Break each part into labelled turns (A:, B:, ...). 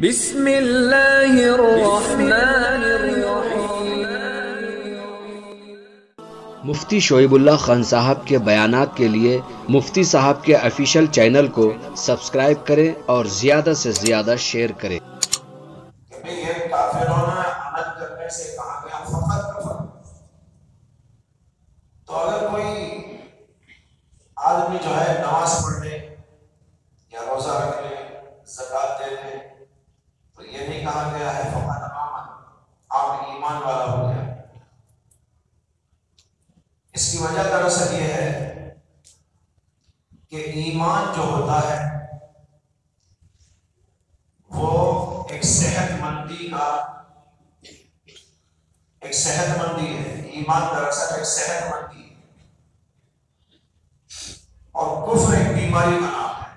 A: بسم اللہ الرحمن الرحیم۔
B: مفتی شعیب اللہ خان صاحب کے بیانات کے لیے مفتی صاحب کے آفیشیل چینل کو سبسکرائب کریں اور زیادہ سے زیادہ شیئر کریں۔
C: یہ کافرانہ عمل کرنے سے کہا گیا فقط کفر۔ تو اگر کوئی آدمی جو ہے نماز پڑھ لے یا روزہ رکھ لے، زکوٰۃ دے دے، تو یہ نہیں کہا گیا ہے فقط آمن، آپ ایمان والا ہو گیا۔ اس کی وجہ دراصل یہ ہے کہ ایمان جو ہوتا ہے وہ ایک صحت مندی ہے۔ ایمان دراصل ایک صحت مندی ہے، اور کفر ایک بیماری کا نام ہے۔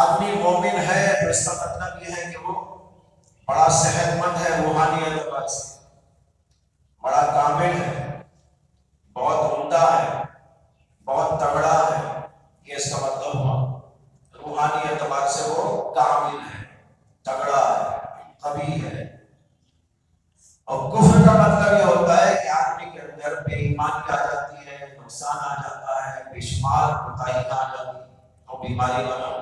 C: آدمی مومن ہے تو اس کا مطلب یہ ہے کہ وہ بڑا صحت مند ہے، روحانی اعتبار سے بڑا کامل ہے، بہت عمدہ ہے، بہت تگڑا ہے، یہ اس کا مطلب ہوا۔ روحانی اعتبار سے وہ کامل ہے، تگڑا ہے، قوی ہے۔ اور کفر کا مطلب یہ ہوتا ہے کہ آدمی کے اندر بے ایمانی آ جاتی ہے، نقصان آ جاتا ہے، بے شمار کوتاہی آ جاتی ہے، اور بیماری بنا۔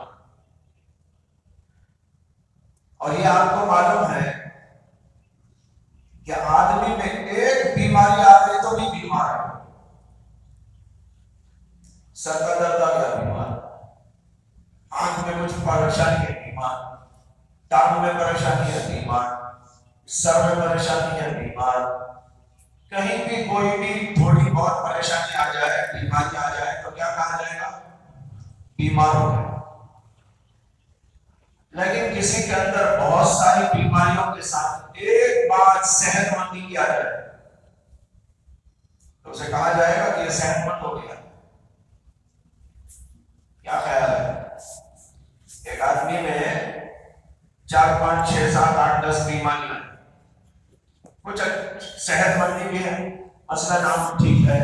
C: اور یہ آپ کو معلوم ہے کہ آدمی میں ایک بیماری آ گئی تو بھی بیمار ہے۔ سر کا درد آ گیا، بیمار۔ آنکھ میں کچھ پریشانی ہے، بیمار۔ ٹانگ میں پریشانی ہے، بیمار۔ سر میں پریشانی ہے، بیمار۔ کہیں بھی کوئی بھی تھوڑی بہت پریشانی آ جائے، بیماری آ جائے تو کیا کہا جائے گا؟ بیمار ہو گیا۔ لیکن کسی کے اندر بہت ساری بیماریوں کے ساتھ ایک بات صحت مندی کی آ جائے تو اسے کہا جائے گا کہ یہ صحت مند ہو گیا۔ کیا خیال ہے؟ ایک آدمی میں 4 5 6 7 8 10 بیماریاں ہیں، کچھ صحت مندی بھی ہے، مثلا آنکھ ٹھیک ہے،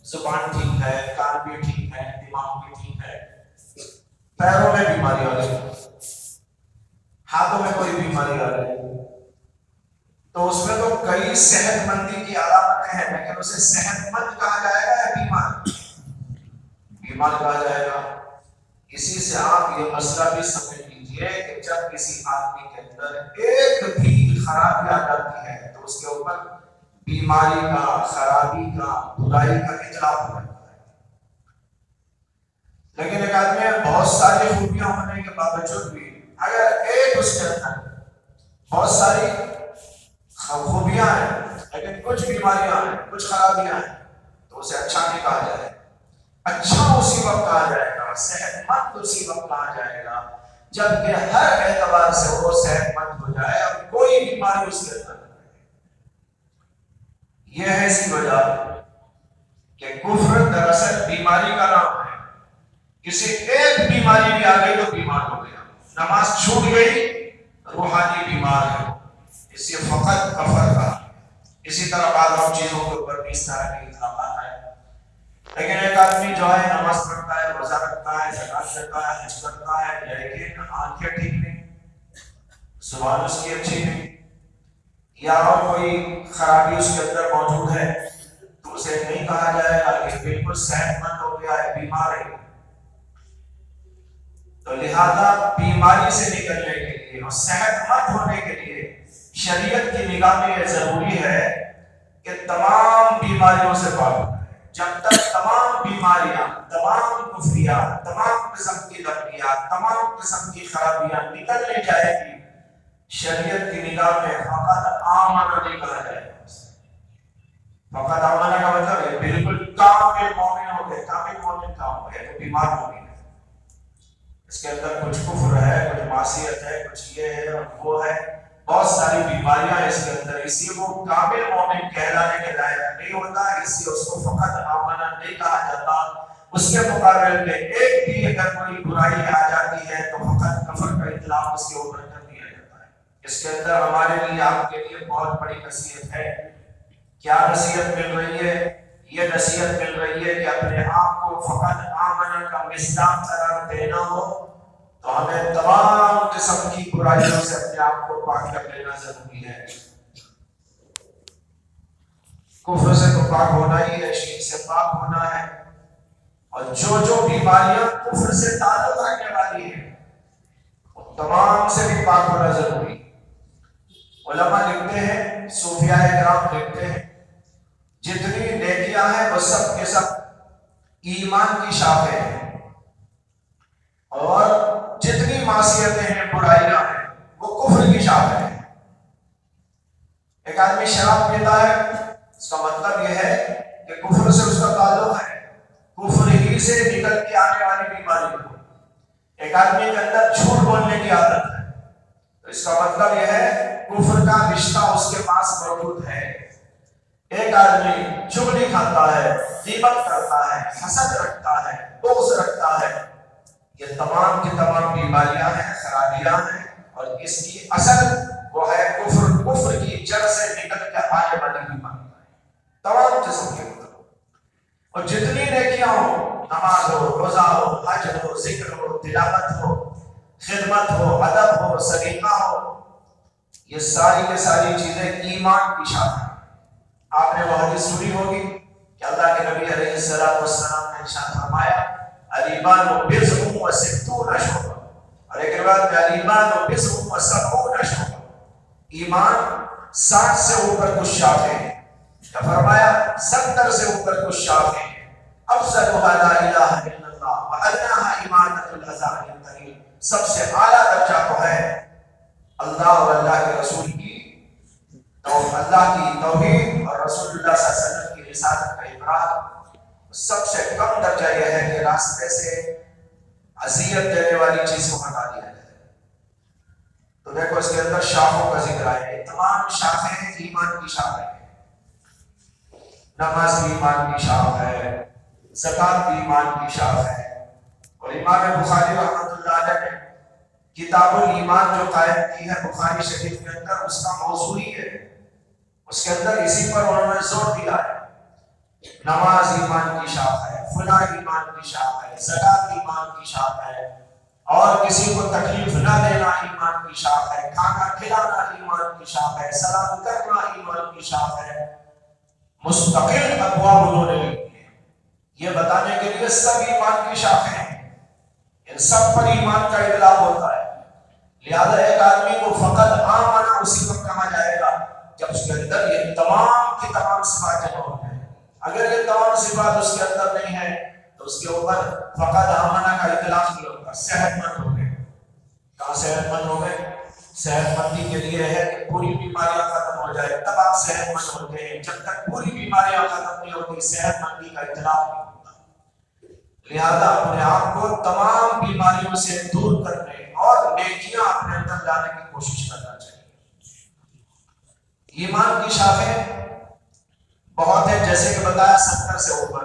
C: زبان ٹھیک ہے، کان بھی ٹھیک ہے، دماغ بھی ٹھیک ہے، پیروں میں بیماری آ رہی ہے، ہاتھوں میں کوئی بیماری آ رہی ہے، تو اس میں تو کئی صحت مندی کی علامتیں ہیں، لیکن اسے صحت مند کہا جائے گا یا بیمار؟ بیمار کہا جائے گا۔ اسی سے آپ یہ مسئلہ بھی سمجھ لیجئے کہ جب کسی آدمی کے اندر ایک بھی خرابی آ جاتی ہے تو اس کے اوپر بیماری کا، خرابی کا، برائی کا اطلاق ہو جاتا ہے۔ لیکن ایک آدمی میں بہت ساری خوبیاں ہونے کے باوجود بھی اگر ایک اس کے اندر بہت ساری خوبیاں ہیں لیکن کچھ بیماریاں ہیں، کچھ خرابیاں ہیں، تو اسے اچھا نہیں کہا جائے گا۔ اچھا اسی وقت کہا جائے گا، صحت مند اسی وقت کہا جائے گا جب کہ ہر اعتبار سے وہ صحت مند ہو جائے اور کوئی بیماری اس کے اندر نہیں۔ یہ ہے اس کی وجہ کہ کفر دراصل بیماری کا نام ہے۔ کسی ایک بیماری بھی آ گئی تو بیمار ہو گیا۔ نماز چھوٹ گئی، روحانی بیمار ہے، اسے فقط کفر کا۔ اسی طرح بعض اور چیزوں کے اوپر بھی اس طرح کی اطلاقات ہیں۔ لیکن ایک آدمی جو ہے نماز پڑھتا ہے، روزہ رکھتا ہے، زکوٰۃ دیتا ہے، حج کرتا ہے، لیکن آنکھیں ٹھیک نہیں، زبان اس کی اچھی نہیں، یا اور کوئی خرابی اس کے اندر موجود ہے، تو اسے نہیں کہا جائے گا کہ بالکل صحت مند ہو گیا ہے، بیمار ہے۔ تو لہذا بیماری سے نکلنے کے لیے اور صحت مند ہونے کے لیے شریعت کی نگاہ میں یہ ضروری ہے کہ تمام بیماریوں سے پاک ہے۔ جب تک تمام بیماریاں، تمام کفریات، تمام قسم کی لفظیات، تمام قسم کی خرابیاں نکل نہیں جائے گی، شریعت کی نگاہ میں فقط آمنہ نہیں کہا جائے گا۔ فقط آمنہ کا مطلب ہے بالکل کامل مومن ہو گئے۔ کامل مومن کا ہو گئے تو بیمار ہو گئے، اس کے اندر کچھ کفر ہے، کچھ معصیت ہے، کچھ یہ ہے اور وہ ہے، بہت ساری بیماریاں اس کے اندر، اسی وہ کامل مومن کہلانے کے لائق نہیں ہوتا، اس لیے اس کو فقط آمنہ نہیں کہا جاتا۔ اس کے مقابل میں ایک بھی اگر کوئی برائی آ جاتی ہے تو فقط کفر کا اطلاق اس کے اوپر کر دیا جاتا ہے۔ اس کے اندر ہمارے لیے، آپ کے لیے بہت بڑی نصیحت ہے۔ کیا نصیحت مل رہی ہے؟ یہ نصیحت مل رہی ہے کہ اپنے آپ کو فقط آمنہ کا مصداق قرار دینا ہو تو ہمیں تمام قسم کی برائیوں سے اپنے آپ کو پاک کر لینا ضروری ہے. کفر سے تو پاک ہونا ہی ہے، شرک سے پاک ہونا ہے، اور جو بیماریاں کفر سے تعلق رکھنے والی ہیں وہ تمام سے بھی پاک ہونا ضروری ہے. علماء لکھتے ہیں، صوفیاء کرام لکھتے ہیں، جتنی نیکیاں ہیں وہ سب کے سب ایمان کی شاخیں ہیں، اور جتنی معصیتیں ہیں، برائیاں ہیں، وہ کفر کی شاخیں ہیں. ایک آدمی شراب پیتا ہے، اس کا مطلب یہ ہے کہ کفر سے اس کا تعلق ہے، کفر ہی سے نکل کے آنے والی بیماری ہو. ایک آدمی کے اندر جھوٹ بولنے کی عادت ہے، تو اس کا مطلب یہ ہے کفر کا رشتہ اس کے پاس موجود ہے. ایک آدمی چغلی کھاتا ہے، غیبت کرتا ہے، حسد رکھتا ہے، بغض رکھتا ہے، یہ تمام کی تمام بیماریاں ہیں، خرابیاں ہیں، اور اس کی اصل وہ ہے کفر کی جڑ سے نکل کے آنے والی بیماری ہے. تمام قسم کے مطلب، اور جتنی نیکیاں ہو، نماز ہو، روزہ ہو، حج ہو، ذکر ہو، تلاوت ہو، خدمت ہو، ادب ہو، صدقہ ہو، یہ ساری کی ساری چیزیں ایمان کی شاخ ہیں. آپ نے وہ حدیث سنی ہوگی کہ اللہ کے نبی علیہ السلام نے ارشاد فرمایا الایمان بضع و ستون شعبہ، اور ایک روایت میں الایمان بضع و سبعون شعبہ، ایمان 60 سے اوپر کچھ شاخیں ہیں، یا فرمایا 70 سے اوپر کچھ شاخیں ہیں. افضلها لا الہ الا اللہ وادناها اماطۃ الاذى عن الطریق، سب سے اعلیٰ درجہ تو ہے اللہ اور اللہ کے رسول کی اللہ کی توحید اور رسول اللہ صلی اللہ علیہ وسلم کی رسالت کا اقرار. سب سے کم درجہ یہ ہے کہ راستے سے اذیت دینے والی چیز کو ہٹا دیا جائے. تو دیکھو اس کے اندر شاخوں کا ذکر ہے، تمام شاخیں ایمان کی شاخ ہیں. نماز بھی ایمان کی شاخ ہے، زکات بھی ایمان کی شاخ ہے. اور امام بخاری رحمۃ اللہ علیہ نے کتاب الایمان جو قائم کی ہے بخاری شریف کے اندر، اس کا موضوع ہی ہے، اس کے اندر اسی پر انہوں نے زور دیا ہے. نماز ایمان کی شاخ ہے، فلاح ایمان کی شاخ ہے، زکات ایمان کی شاخ ہے، اور کسی کو تکلیف نہ دینا ایمان کی شاخ ہے، کھانا کھلانا ایمان کی شاخ ہے، سلام کرنا ایمان کی شاخ ہے. مستقل ابواب انہوں نے لکھی ہیں یہ بتانے کے لیے سب ایمان کی شاخیں ہیں، ان سب پر ایمان کا اطلاق ہوتا ہے. لہذا ایک آدمی کو فقط آمنا اسی وقت کہا جائے گا جب اس کے اندر یہ تمام کی تمام صفات جمع ہو جائیں. اگر یہ تمام صفات اس کے اندر نہیں ہے تو اس کے اوپر فقط آمنا کا اطلاق نہیں ہوگا. صحت مند ہو گئے. کہاں صحت مند ہو گئے؟ صحت مندی کے لیے ہے کہ پوری بیماریاں ختم ہو جائے تب آپ صحت مند ہوتے ہیں. جب تک پوری بیماریاں ختم نہیں ہوتی صحت مندی کا اطلاق نہیں ہوتا. لہذا اپنے آپ کو تمام بیماریوں سے دور کرنے اور نیکیاں اپنے اندر لانے کی کوشش کرنا چاہیے. ایمان کی شاخیں بہت ہیں، جیسے کہ بتایا 70 سے اوپر.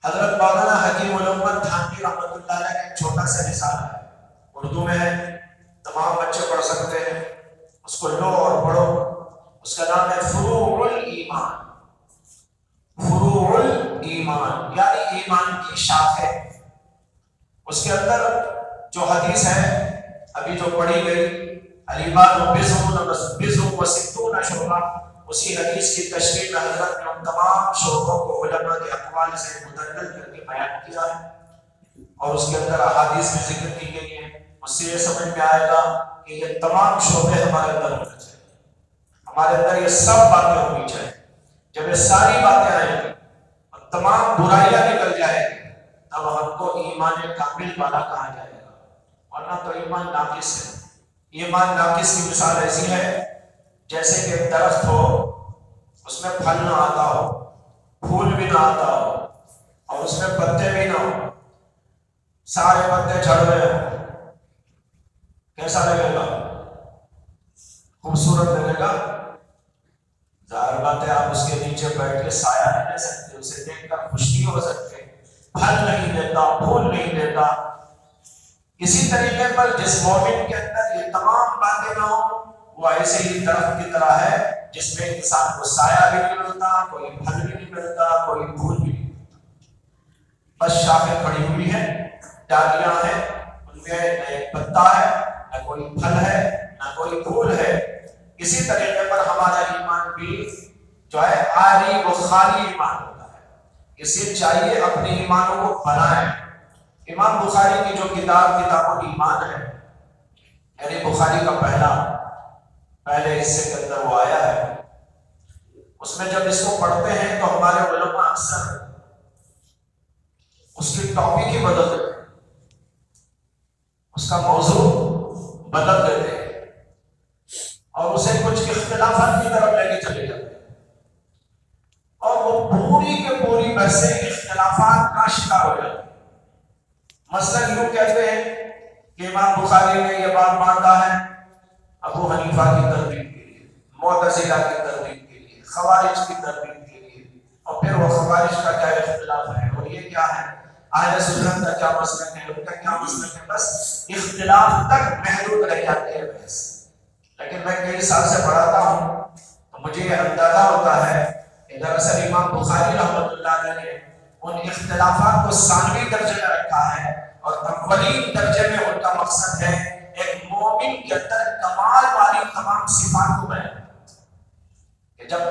C: حضرت مولانا حکیم الامت تھانوی رحمۃ اللہ علیہ کا ایک چھوٹا سا رسالہ ہے، اردو میں ہے، تمام بچے پڑھ سکتے ہیں، اس کو لو اور پڑھو. اس کا نام ہے فروع الایمان. فروع الایمان یعنی ایمان کی شاخیں. اس کے اندر جو حدیث ہے ابھی جو پڑھی گئی الایمان بضع و ستون شعبہ، اسی حدیث کی تشریح میں حضرت نے ان تمام شعبوں کو علماء کے اقوال سے مدلل کر کے بیان کیا ہے، اور اس کے اندر احادیث میں ذکر کی گئی ہیں. اس سے یہ سمجھ میں آئے گا کہ یہ تمام شعبے ہمارے اندر ہونے چاہیے، ہمارے اندر یہ سب باتیں ہونی چاہیے. جب یہ ساری باتیں آئیں گی اور تمام برائیاں نکل جائیں گی تب ہم کو ایمان کامل والا کہا جائے گا، ورنہ تو ایمان ناقص ہے. ایمان ناقص کی مثال ایسی ہے جیسے کہ ایک درخت ہو، اس میں پھل نہ آتا ہو، پھول بھی نہ آتا ہو، اور اس میں پتے بھی نہ ہو، سارے پتے جھڑ رہے ہوں. کیسا لگے گا؟ خوبصورت لگے گا؟ ظاہر بات ہے آپ اس کے نیچے بیٹھ کے سایہ نہیں لے سکتے، اسے دیکھ کر خوش نہیں ہو سکتے. پھل نہیں دیتا، پھول نہیں دیتا. اسی طریقے پر جس مومن کے اندر یہ تمام باتیں نہ ہوں وہ ایسے ہی درخت کی طرح ہے جس میں انسان کو سایہ بھی نہیں ملتا، کوئی پھل بھی نہیں ملتا، کوئی پھول بھی نہیں ملتا. بس شاخیں کھڑی ہوئی ہیں، ڈالیاں ہیں، ان پہ نہ ایک پتا ہے، نہ کوئی پھل ہے، نہ کوئی پھول ہے۔ اسی طریقے پر ہمارا ایمان بھی جو ہے عاری و خالی ایمان ہوتا ہے۔ اسے چاہیے اپنے ایمانوں کو بنائیں۔ امام بخاری کی جو کتاب الایمان ہے، یعنی بخاری کا پہلے حصے کے اندر وہ آیا ہے، اس میں جب اس کو پڑھتے ہیں تو ہمارے علماء اکثر اس کی ٹاپک ہی بدل دیتے ہیں، اس کا موضوع بدل دیتے ہیں اور اسے کچھ اختلافات کی طرف لے کے چلے جاتے ہیں، اور وہ پوری کے پوری بحثیں اختلافات کا شکار ہو جاتی ہیں۔ مثلا یوں کہتے ہیں کہ امام بخاری نے یہ بات مانتا ہے ابو حنیفہ کی ترغیب کے لیے، معتزلہ کی ترغیب کے لیے، خوارج کی ترغیب کے لیے، اور پھر وہ خوارج کا کیا اختلاف ہے اور یہ کیا ہے، اہل سنت کا کیا مسلک ہے، ان کا کیا مسلک ہے، بس اختلاف تک محدود رہ جاتے ہیں بحث۔ لیکن میں کئی سال سے پڑھاتا ہوں تو مجھے یہ اندازہ ہوتا ہے کہ دراصل امام بخاری رحمۃ اللہ علیہ نے ان اختلافات کو ثانوی درجے میں رکھا ہے، اور اولین درجے میں ان کا مقصد ہے ایک مومن کے اندر کمال والی تمام صفات کو بیان کہ جب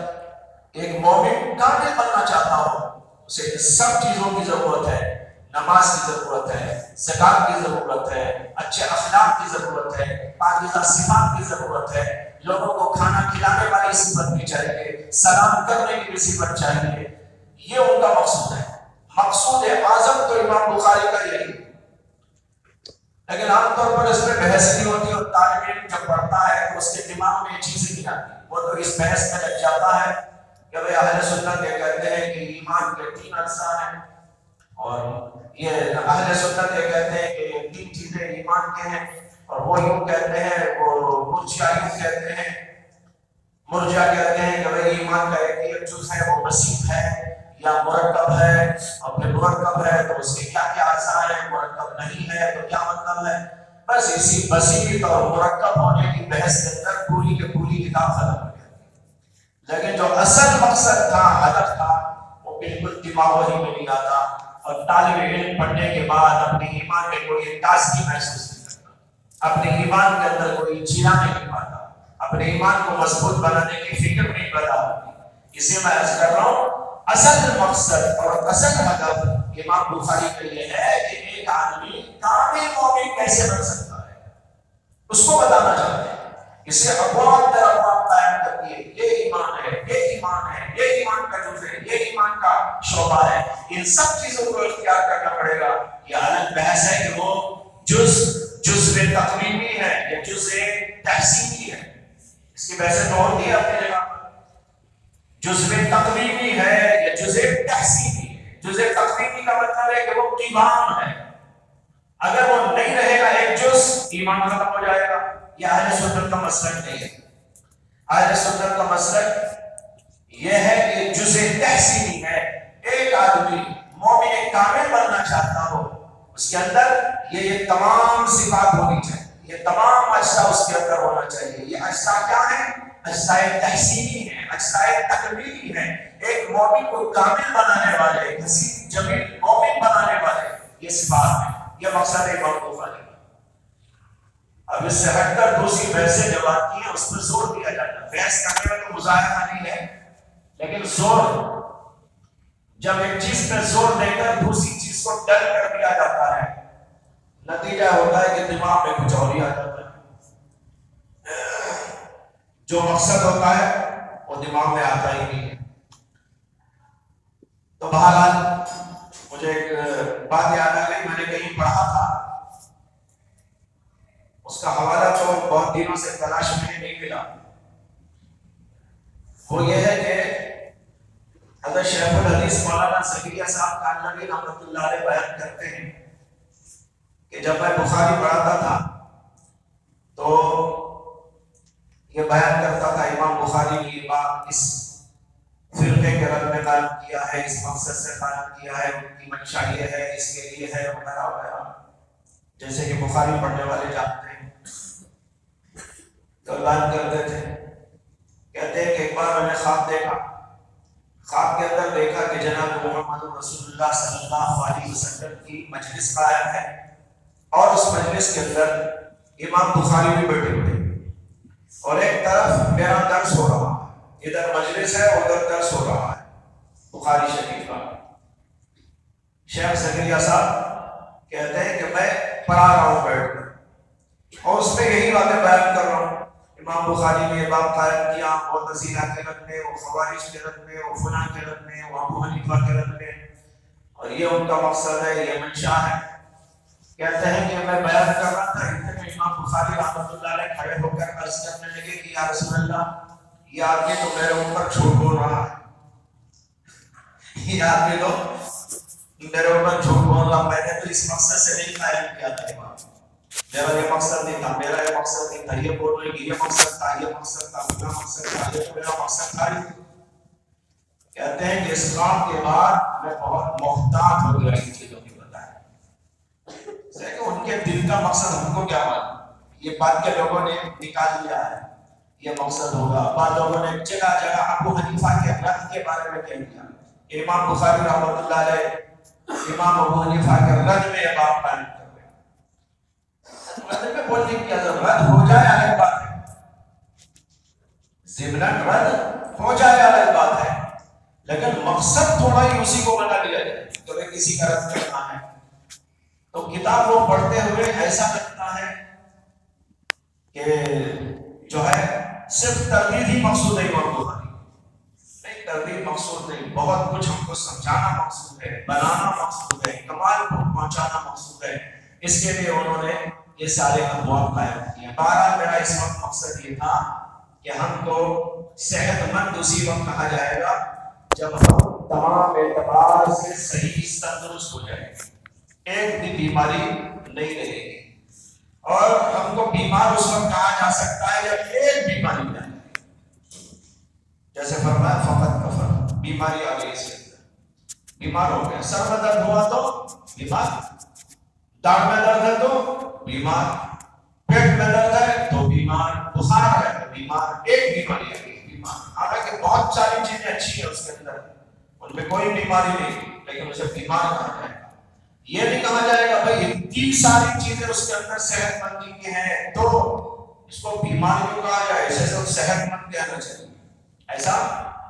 C: ایک مومن کامل بننا چاہتا ہو اسے سب چیزوں کی ضرورت ہے، نماز کی ضرورت ہے، زکات کی ضرورت ہے، اچھے اخلاق کی ضرورت ہے، پاکیزہ صفات کی ضرورت ہے، لوگوں کو کھانا کھلانے والی صفت بھی چاہیے، سلام کرنے کی بھی صفت چاہیے۔ یہ ان کا مقصود ہے، مقصود اعظم تو امام بخاری کا یہی ہے۔ لیکن عام طور پر اس میں بحث نہیں ہوتی، اور طالب علم جب پڑھتا ہے تو اس کے دماغ میں یہ چیزیں نہیں آتی، وہ تو اس بحث میں لگ جاتا ہے کہ بھئی اہل سنت یہ کہتے ہیں کہ ایمان کے 3 اجزاء ہیں، اور یہ اہل سنت یہ کہتے ہیں کہ 3 چیزیں ایمان کے ہیں، اور وہ یوں کہتے ہیں، وہ مرجئہ یوں کہتے ہیں، مرجئہ کہتے ہیں کہ بھئی ایمان کا ایک جز ہے وہ مسیح ہے یا مرکب ہے، اور پھر مرکب ہے تو اس کے کیا کیا اجزاء ہیں، مرکب نہیں ہے تو کیا مطلب ہے۔ بس اسی بسیط اور مرکب ہونے کی بحث کے اندر پوری کی پوری کتاب ختم ہو جاتی ہے۔ لیکن جو اصل مقصد تھا، ہدف تھا، وہ بالکل دماغ ہی میں نہیں آتا، اور طالب علم پڑھنے کے بعد اپنے ایمان میں کوئی تازگی محسوس نہیں کرتا، اپنے ایمان کے اندر کوئی جینا نہیں پاتا، اپنے ایمان کو مضبوط بنانے کی فکر نہیں پیدا ہوتی۔ اسے میں عرض کر رہا ہوں اصل مقصد اور اصل ہدف امام بخاری کے لیے ہے کہ ایک آدمی کامل مومن کیسے بن سکتا ہے، اس کو بتانا چاہتے ہیں۔ اسے ابواب در ابواب قائم کر دیے، یہ ایمان ہے، یہ ایمان ہے، یہ ایمان کا جز ہے، یہ ایمان کا شعبہ ہے، ان سب چیزوں کو اختیار کرنا پڑے گا۔ یہ الگ بحث ہے کہ وہ جزء تقویمی ہے یا جزء تحسینی ہے، اس کی بحثیں تو ہوتی ہے اپنی جگہ پر، جزء تقویمی ہے یا جزء تحسینی ہے۔ جزء تقویمی کا مطلب ہے کہ وہ قیام ہے، اگر وہ نہیں رہے گا ایک جز، ایمان ختم ہو جائے گا۔ یہ اہل سنت کا مسلک نہیں ہے۔ اہل سنت کا مسلک یہ ہے کہ جزء تحسینی ہے، ایک آدمی مومن کامل بننا چاہتا ہو اس کے اندر یہ تمام صفات ہونی چاہیے، یہ تمام اجزاء اس کے اندر ہونا چاہیے۔ یہ اجزاء کیا ہیں؟ اجزاء تحسینی ہیں، اجزاء تکمیلی ہیں۔ ایک مومن کو کامل بنانے والے، حسین جمیل مومن بنانے والے یہ صفات ہیں، یہ مقصد ہے امام بخاری۔ اب اس سے ہٹ کر دوسری بحثیں جو آتی ہیں اس پر زور دیا جاتا ہے۔ بحث کرنے میں تو مظاہرہ نہیں ہے، لیکن زور، جب ایک چیز پر زور دے کر دوسری چیز کو ڈل کر دیا جاتا ہے، نتیجہ ہوتا ہے کہ دماغ میں کچھ اور ہی آ جاتا ہے، جو مقصد ہوتا ہے وہ دماغ میں آتا ہی نہیں ہے۔ تو بہرحال مجھے ایک بات یاد آ گئی، میں نے کہیں پڑھا تھا، اس کا حوالہ تو بہت دنوں سے تلاش میں نہیں ملا، وہ یہ ہے کہ حضرت شیخ الحدیث مولانا زکریا صاحب کانلوی رحمۃ اللہ علیہ بیان کرتے ہیں کہ جب میں بخاری پڑھاتا تھا تو یہ بیان کرتا تھا امام بخاری نے یہ بات اس فرقے کے رد میں قائم کیا ہے، اس مقصد سے قائم کیا ہے، ان کی منشا یہ ہے، اس کے لیے ہے وغیرہ وغیرہ، جیسے کہ بخاری پڑھنے والے جانتے ہیں۔ تو بیان کرتے تھے، کہتے ہیں کہ ایک بار میں نے خواب دیکھا، خواب کے اندر دیکھا کہ جناب محمد رسول اللہ صلی اللہ علیہ وسلم کی مجلس قائم ہے، اور اس مجلس مجلس کے اندر امام بخاری بھی بیٹھے ہوئے اور ایک طرف میرا درس ہو رہا ہے، ادھر مجلس ہے ادھر درس ہو رہا ہے بخاری شریف کا۔ شیخ زکریا صاحب کہتے ہیں کہ میں پڑھا رہا ہوں بیٹھ کر اور اس میں یہی باتیں بیان کر رہا ہوں، امام بخاری نے یہ باب قائم کیا، وہ معتزلہ کے رد میں، وہ خوارج کے رد میں، وہ فلاں کے رد میں، وہ ابو حنیفہ کے رد میں، اور یہ ان کا مقصد ہے، یہ منشا ہے۔ کہتے ہیں کہ میں بیان کر رہا تھا، اتنے میں امام بخاری رحمۃ اللہ علیہ کھڑے ہو کر عرض کرنے لگے کہ یا رسول اللہ، یہ آدمی تو میرے اوپر جھوٹ بول رہا ہے، یہ آدمی تو میرے اوپر جھوٹ بول رہا، میں نے تو اس مقصد سے نہیں قائم کیا تھا امام، میرا یہ مقصد نہیں تھا، میرا یہ مقصد نہیں تھا، یہ بول رہے کہ یہ مقصد تھا، یہ مقصد تھا، میرا مقصد تھا، یہ میرا مقصد تھا۔ کہتے ہیں کہ اس کام کے بعد میں بہت محتاط ہو گیا ان چیزوں کی بتائیں، کہ ان کے دل کا مقصد ہم کو کیا معلوم، یہ بات کے لوگوں نے نکال لیا ہے یہ مقصد ہوگا۔ بعض لوگوں نے جگہ جگہ ابو حنیفہ کے رد کے بارے میں کہہ دیا، امام بخاری رحمۃ اللہ علیہ امام ابو حنیفہ کے رد میں یہ بات قائم کر رہے ہیں۔ رد میں بولنے کی رد ہو جائے الگ بات ہے، ضمناً رد ہو جائے الگ بات ہے، لیکن مقصد تھوڑا ہی اسی کو بنا لیا جائے تو کسی کا رد کرنا ہے تو کتاب کو پڑھتے ہوئے ایسا لگتا ہے کہ جو ہے صرف تردید ہی مقصود ہے امام بخاری، نہیں تردید مقصود نہیں، بہت کچھ ہم کو سمجھانا مقصود ہے، بنانا مقصود ہے، کمال کو پہنچانا مقصود ہے، اس کے لیے انہوں نے یہ سارے ابواب قائم کیے۔ بہرحال میرا اس وقت مقصد یہ تھا کہ ہم کو صحت مند اسی وقت کہا جائے گا جب ہم تمام اعتبار سے صحیح تندرست ہو جائیں، ایک بھی بیماری نہیں رہے گی، اور ہم کو بیمار اس وقت کہا جا سکتا ہے جب ایک بیماری نہ آئے، جیسے فرمایا فقط کفر، بیماری آ گئی اس کے اندر، بیمار ہو گیا، سر میں درد ہوا تو بیمار، داڑھ میں درد ہے تو بیمار، پیٹ میں درد ہے تو بیمار، بخار ہے تو بیمار، ایک بیماری آ گئی بیمار۔ حالانکہ بہت ساری چیزیں اچھی ہیں اس کے اندر، ان میں کوئی بیماری نہیں، لیکن اسے بیمار کہا جائے گا۔ یہ نہیں کہا جائے گا بھائی اتنی ساری چیزیں اس کے اندر صحت مندی کی ہیں تو اس کو بیماری کیوں کہا جائے، اسے صرف صحت مند کہنا چاہیے، ایسا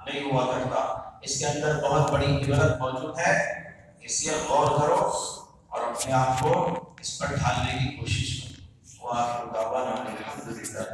C: نہیں ہوا کرتا۔ اس کے اندر بہت بڑی عبرت موجود ہے، اس لیے غور کرو اور اپنے آپ کو اس پر ڈھالنے کی کوشش کرو۔ وآخر دعوانا الحمدللہ۔